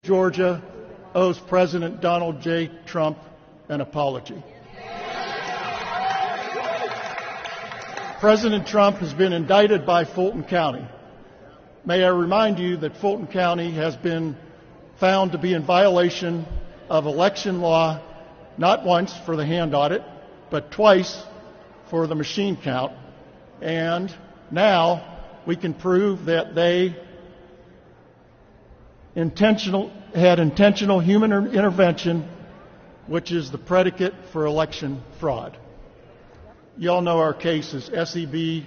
Georgia owes President Donald J. Trump an apology. President Trump has been indicted by Fulton County. May I remind you that Fulton County has been found to be in violation of election law, not once for the hand audit, but twice for the machine count. And now we can prove that they had intentional human intervention, which is the predicate for election fraud. You all know our case is SEB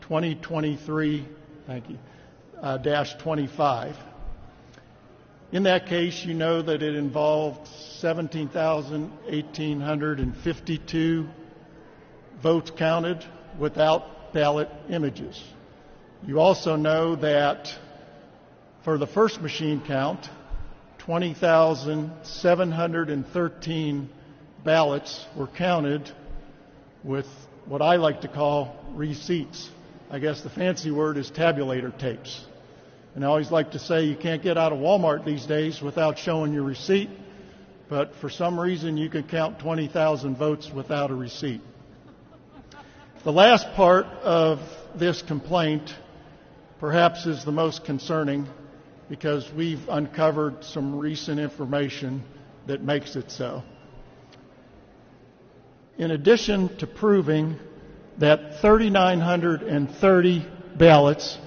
2023, -25. In that case, you know that it involved 17,852 votes counted without ballot images. You also know that for the first machine count, 20,713 ballots were counted with what I like to call receipts. I guess the fancy word is tabulator tapes. And I always like to say you can't get out of Walmart these days without showing your receipt, but for some reason you can count 20,000 votes without a receipt. The last part of this complaint perhaps is the most concerning because we've uncovered some recent information that makes it so. In addition to proving that 3,930 ballots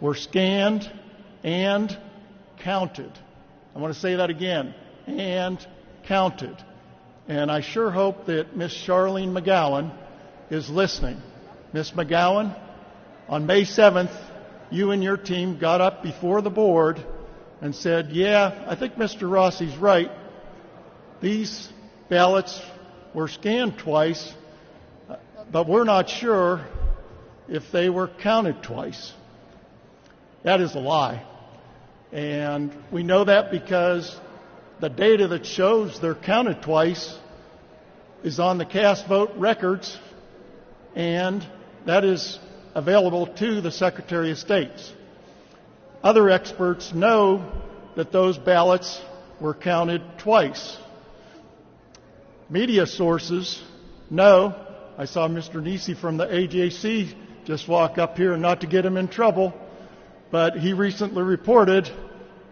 were scanned and counted. I want to say that again, and counted. And I sure hope that Miss Charlene McGowan is listening. Miss McGowan, on May 7th, you and your team got up before the board and said, yeah, I think Mr. Rossi's right. These ballots were scanned twice, but we're not sure if they were counted twice. That is a lie. And we know that because the data that shows they're counted twice is on the cast vote records, and that is available to the Secretary of State's. Other experts know that those ballots were counted twice. Media sources know, I saw Mr. Nisi from the AJC just walk up here, and not to get him in trouble, but he recently reported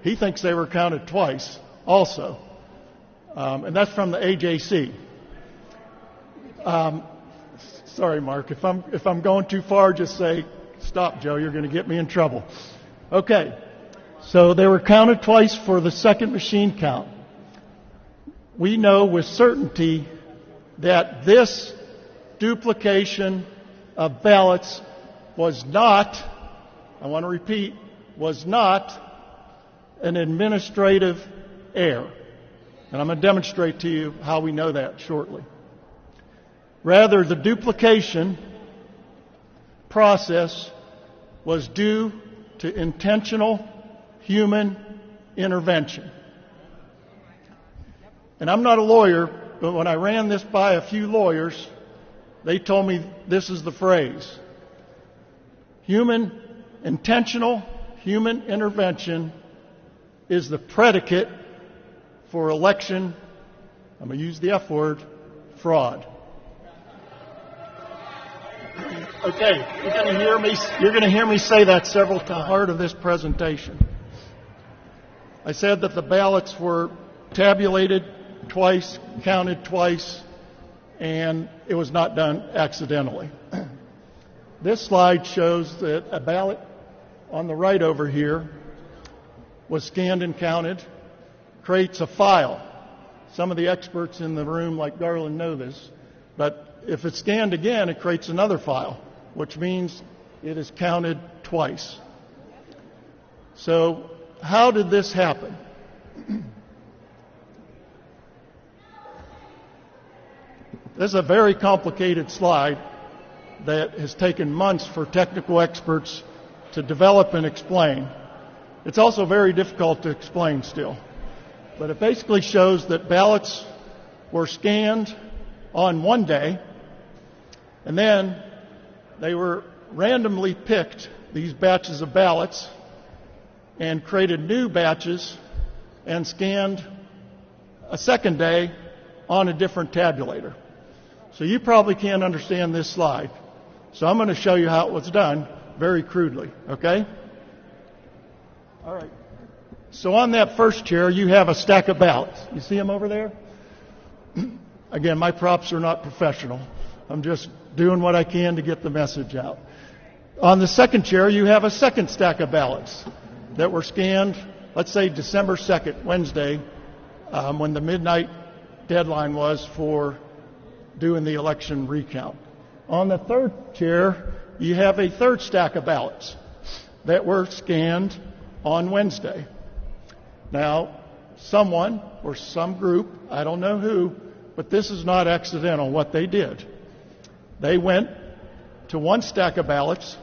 he thinks they were counted twice also. And that's from the AJC. Sorry, Mark, if I'm going too far, just say, stop, Joe, you're going to get me in trouble. Okay, so they were counted twice for the second machine count. We know with certainty that this duplication of ballots was not, I want to repeat, was not an administrative error. And I'm going to demonstrate to you how we know that shortly. Rather, the duplication process was due to intentional human intervention. And I'm not a lawyer, but when I ran this by a few lawyers, they told me this is the phrase. Intentional human intervention is the predicate for election, I'm going to use the F word, fraud. Okay, you're going to hear me say that several times. The heart of this presentation. I said that the ballots were tabulated twice, counted twice, and it was not done accidentally. This slide shows that a ballot on the right over here was scanned and counted, creates a file. Some of the experts in the room, like Garland, know this, but if it's scanned again, it creates another file, which means it is counted twice. So how did this happen? This is a very complicated slide that has taken months for technical experts to develop and explain. It's also very difficult to explain still. But it basically shows that ballots were scanned on one day, and then they were randomly picked, these batches of ballots, and created new batches and scanned a second day on a different tabulator. So you probably can't understand this slide. So I'm going to show you how it was done very crudely, okay? All right. So on that first chair, you have a stack of ballots. You see them over there? Again, my props are not professional. I'm just doing what I can to get the message out. On the second chair, you have a second stack of ballots that were scanned, let's say December 2nd, Wednesday, when the midnight deadline was for doing the election recount. On the third chair, you have a third stack of ballots that were scanned on Wednesday. Now, someone or some group, I don't know who, but this is not accidental what they did. They went to one stack of ballots,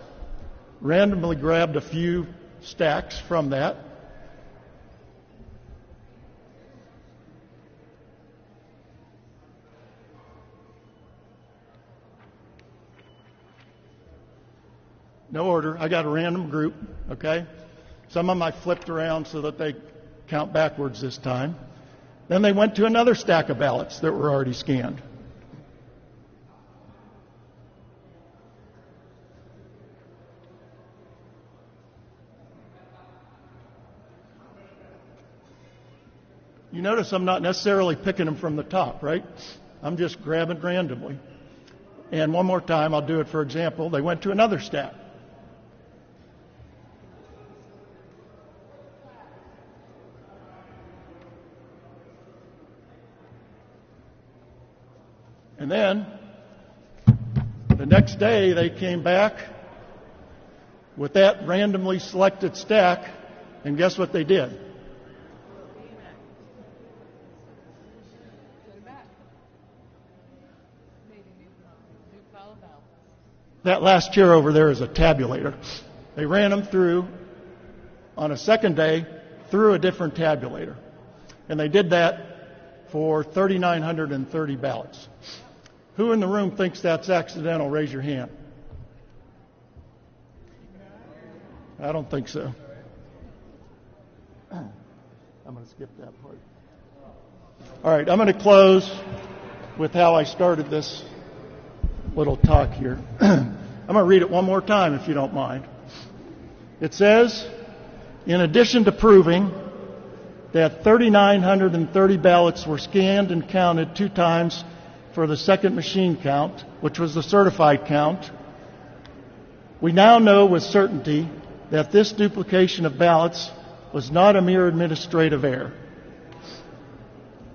randomly grabbed a few stacks from that, no order. I got a random group, okay? Some of them I flipped around so that they count backwards this time. Then they went to another stack of ballots that were already scanned. You notice I'm not necessarily picking them from the top, right? I'm just grabbing randomly. And one more time, I'll do it for example. They went to another stack. And then, the next day, they came back with that randomly selected stack, and guess what they did? That last chair over there is a tabulator. They ran them through, on a second day, through a different tabulator. And they did that for 3,930 ballots. Who in the room thinks that's accidental? Raise your hand. I don't think so. I'm going to skip that part. All right, I'm going to close with how I started this little talk here. I'm going to read it one more time if you don't mind. It says, in addition to proving that 3,930 ballots were scanned and counted 2 times for the second machine count, which was the certified count, we now know with certainty that this duplication of ballots was not a mere administrative error.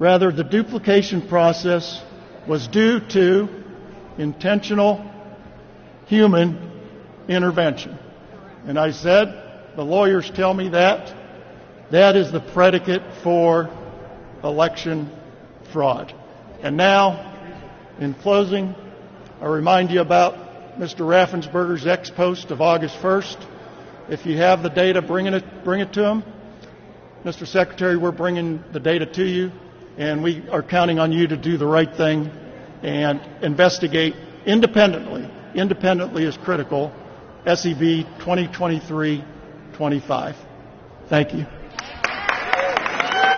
Rather, the duplication process was due to intentional human intervention. And I said, the lawyers tell me that that is the predicate for election fraud. And now, in closing, I remind you about Mr. Raffensperger's ex-post of August 1st. If you have the data, bring it to him. Mr. Secretary, we're bringing the data to you, and we are counting on you to do the right thing and investigate independently. Independently is critical. SEB 2023-25. Thank you.